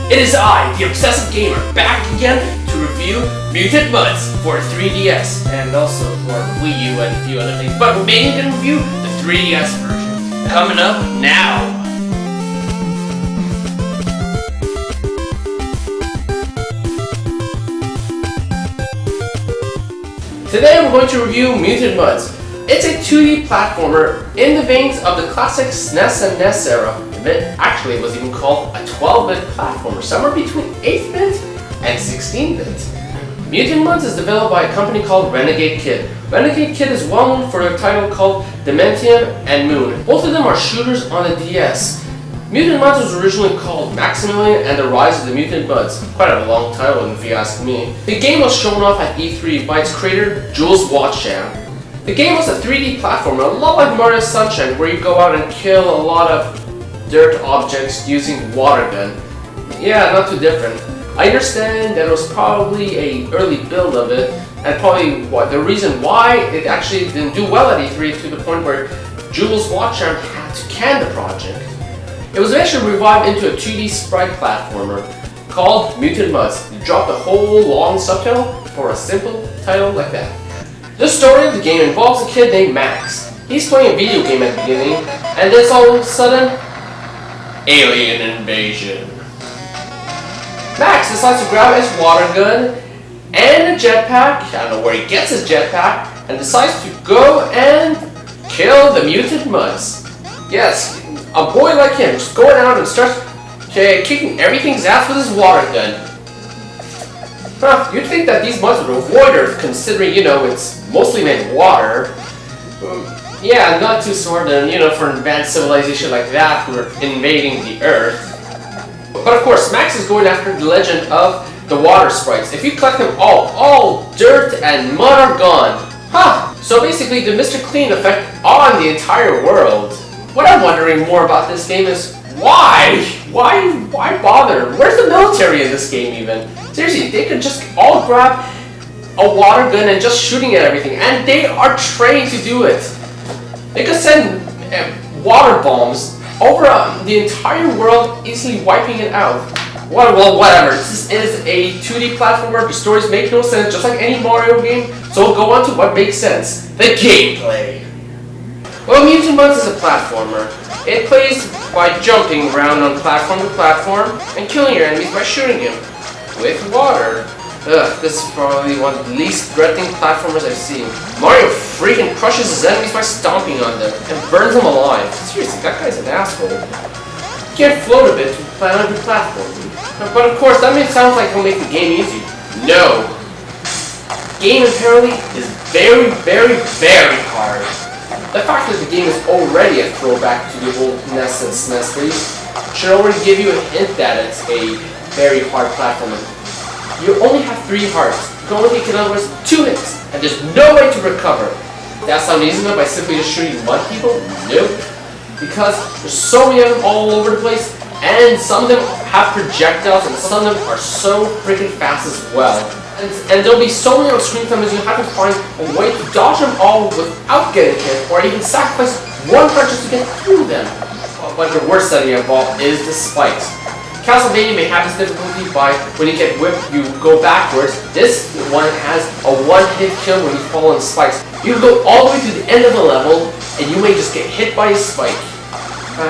It is I, the Obsessive Gamer, back again to review Mutant Mudds for 3DS and also for Wii U and a few other things, but we're mainly going to review the 3DS version. Coming up now! Today we're going to review Mutant Mudds. It's a 2D platformer in the veins of the classic SNES and NES era. Actually, it was even called a 12-bit platformer, somewhere between 8-bit and 16-bit. Mutant Mudds is developed by a company called Renegade Kid. Renegade Kid is well known for a title called Dementium and Moon. Both of them are shooters on the DS. Mutant Mudds was originally called Maximilian and the Rise of the Mutant Mudds. Quite a long title if you ask me. The game was shown off at E3 by its creator, Jules Watsham. The game was a 3D platformer, a lot like Mario Sunshine, where you go out and kill a lot of dirt objects using water gun. Yeah, not too different. I understand that it was probably an early build of it, and probably the reason why it actually didn't do well at E3 to the point where Jules Watsham had to can the project. It was eventually revived into a 2D sprite platformer called Mutant Mudds. You dropped a whole long subtitle for a simple title like that. The story of the game involves a kid named Max. He's playing a video game at the beginning, and then all of a sudden, alien invasion. Max decides to grab his water gun and a jetpack, I don't know where he gets his jetpack, and decides to go and kill the Mutant Mudds. Yes, a boy like him just going out and starts kicking everything's ass with his water gun. Huh, you'd think that these Mudds would avoid Earth, considering, you know, it's mostly made water. Yeah, not too smart, for an advanced civilization like that who are invading the Earth. But of course, Max is going after the legend of the water sprites. If you collect them all dirt and mud are gone. Huh! So basically, the Mr. Clean effect on the entire world. What I'm wondering more about this game is why? Why bother? Where's the military in this game even? Seriously, they could just all grab a water gun and just shooting at everything, and they are trained to do it. They could send water bombs over the entire world, easily wiping it out. Well, whatever. This is a 2D platformer. The stories make no sense, just like any Mario game. So we'll go on to what makes sense. The gameplay. Well, Mutant Mudds is a platformer. It plays by jumping around on platform to platform and killing your enemies by shooting them with water. Ugh, this is probably one of the least threatening platformers I've seen. Mario freaking crushes his enemies by stomping on them and burns them alive. Seriously, that guy's an asshole. You can't float a bit to plan on your platform. But of course, that sounds like he'll make the game easy. No. The game apparently is very, very, very hard. The fact that the game is already a throwback to the old NES and SNES days should already give you a hint that it's a very hard platformer. You only have 3 hearts. You can only take in other words 2 hits, and there's no way to recover. That sounds easy enough by simply just shooting mud people? Nope. Because there's so many of them all over the place, and some of them have projectiles, and some of them are so freaking fast as well. And there'll be so many on screen times you have to find a way to dodge them all without getting hit, or even sacrifice one punch just to get through them. But the worst setting of all is the spikes. Castlevania may have this difficulty by when you get whipped, you go backwards. This one has a one-hit kill when you fall on spikes. You can go all the way to the end of the level, and you may just get hit by a spike.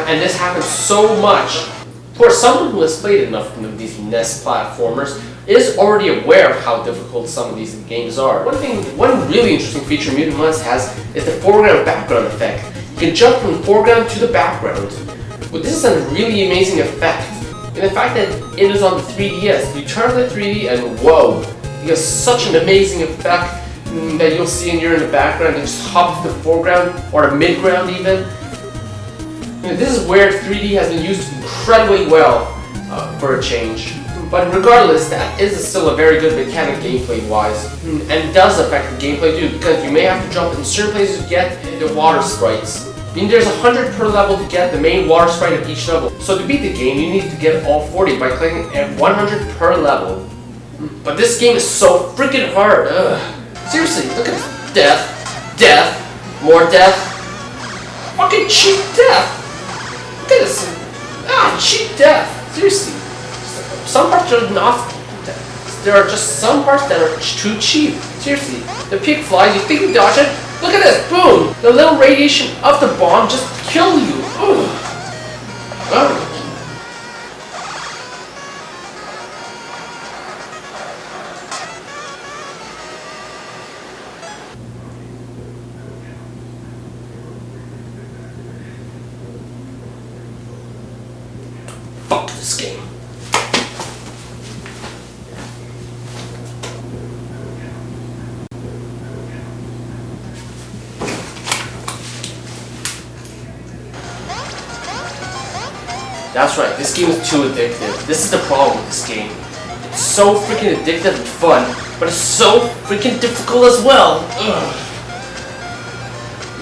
And this happens so much. For someone who has played enough of these NES platformers is already aware of how difficult some of these games are. One really interesting feature Mutant Mudds has is the foreground background effect. You can jump from the foreground to the background. Well, this is a really amazing effect. And the fact that it is on the 3DS, you turn the 3D and whoa, you get such an amazing effect that you'll see when you're in the background and just hop to the foreground or the midground even. This is where 3D has been used incredibly well for a change. But regardless, that is still a very good mechanic gameplay-wise, and does affect the gameplay too, because you may have to jump in certain places to get the water sprites. I mean, there's 100 per level to get the main water sprite of each level. So to beat the game, you need to get all 40 by clicking at 100 per level. But this game is so freaking hard. Ugh. Seriously, look at this. Death, more death, fucking cheap death. Look at this. Cheap death. Seriously. some parts are not. There are just some parts that are too cheap. Seriously, the pig flies. You think you dodge it? Look at this! Boom! The little radiation of the bomb just killed you. Ugh. Fuck this game. That's right, this game is too addictive. This is the problem with this game. It's so freaking addictive and fun, but it's so freaking difficult as well. Ugh.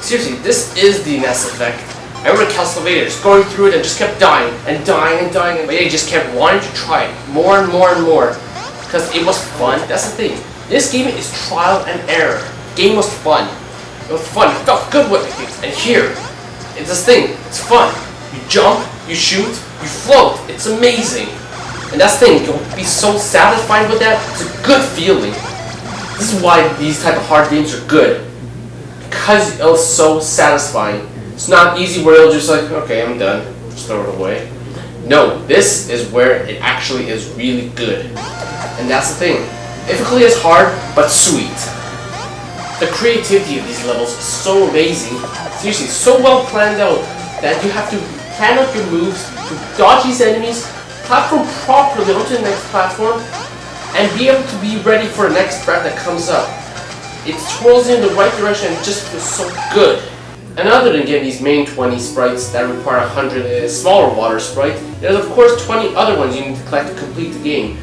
Seriously, this is the Ness effect. I remember Castlevania just going through it and just kept dying and dying and dying, but he just kept wanting to try it more and more and more because it was fun. That's the thing. This game is trial and error. The game was fun. It was fun. It felt good with it. And here, it's this thing. It's fun. You jump, you shoot, you float. It's amazing. And that's the thing. You'll be so satisfied with that. It's a good feeling. This is why these type of hard games are good. Because it was so satisfying. It's not easy where it'll just like, okay, I'm done. Just throw it away. No, this is where it actually is really good. And that's the thing. Difficulty is hard, but sweet. The creativity of these levels is so amazing. Seriously, so well planned out that you have to plan out your moves to dodge these enemies, platform properly onto the next platform, and be able to be ready for the next threat that comes up. It twirls you in the right direction and it just feels so good. And other than getting these main 20 sprites that require 100 smaller water sprites, there's of course 20 other ones you need to collect to complete the game.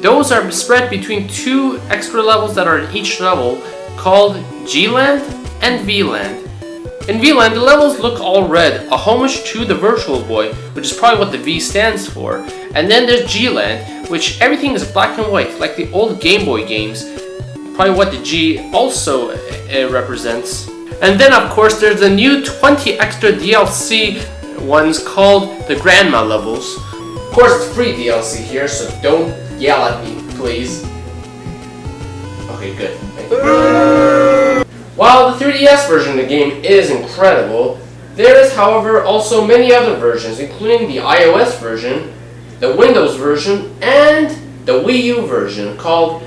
Those are spread between 2 extra levels that are in each level, called G-Land and V-Land. In V-Land, the levels look all red, a homage to the Virtual Boy, which is probably what the V stands for. And then there's G-Land, which everything is black and white, like the old Game Boy games, probably what the G also represents. And then of course there's the new 20 extra DLC ones called the Grandma levels. Of course it's free DLC here, so don't yell at me, please. Okay, good. Thank you. While the 3DS version of the game is incredible, there is however also many other versions, including the iOS version, the Windows version, and the Wii U version called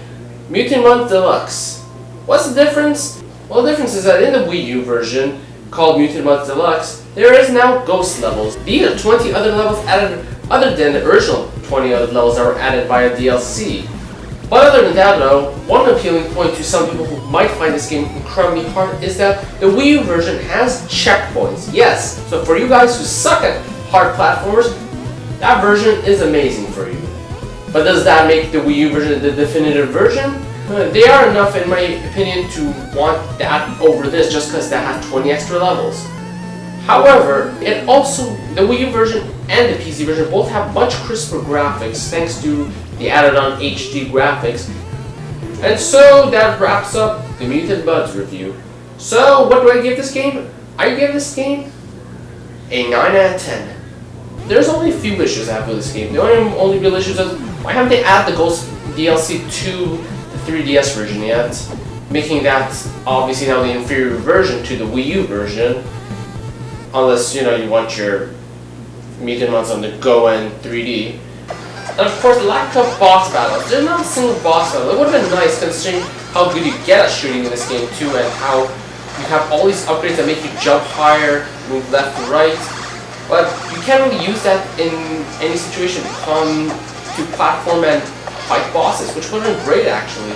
Mutant Mudds Deluxe. What's the difference? Well, the difference is that in the Wii U version, called Mutant Mudds Deluxe, there is now ghost levels. These are 20 other levels added other than the original 20 other levels that were added by a DLC. But other than that though, one appealing point to some people who might find this game incredibly hard is that the Wii U version has checkpoints. Yes, so for you guys who suck at hard platformers, that version is amazing for you. But does that make the Wii U version the definitive version? They are enough, in my opinion, to want that over this just because that has 20 extra levels. However, it also, the Wii U version and the PC version both have much crisper graphics thanks to the added on HD graphics. And so that wraps up the Mutant Mudds review. So what do I give this game? I give this game a 9 out of 10. There's only a few issues I have with this game. The only real issues is why haven't they added the Ghost DLC to the 3DS version yet? Making that obviously now the inferior version to the Wii U version. Unless, you know, you want your Mutant Mudds on the Go and 3D. And of course, lack of boss battles. There's not a single boss battle. It would have been nice considering how good you get at shooting in this game too, and how you have all these upgrades that make you jump higher, move left to right. But you can't really use that in any situation come to platform and fight bosses, which would have been great actually.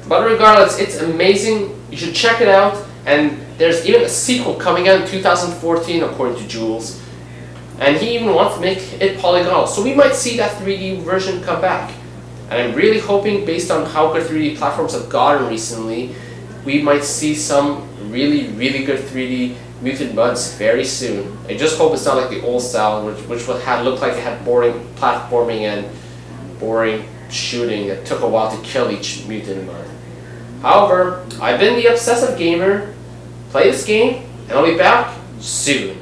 But regardless, it's amazing. You should check it out. And there's even a sequel coming out in 2014 according to Jules. And he even wants to make it polygonal. So we might see that 3D version come back. And I'm really hoping, based on how good 3D platforms have gotten recently, we might see some really, really good 3D Mutant Mudds very soon. I just hope it's not like the old style, which would have looked like it had boring platforming and boring shooting that took a while to kill each Mutant Mud. However, I've been the Obsessive Gamer. Play this game, and I'll be back soon.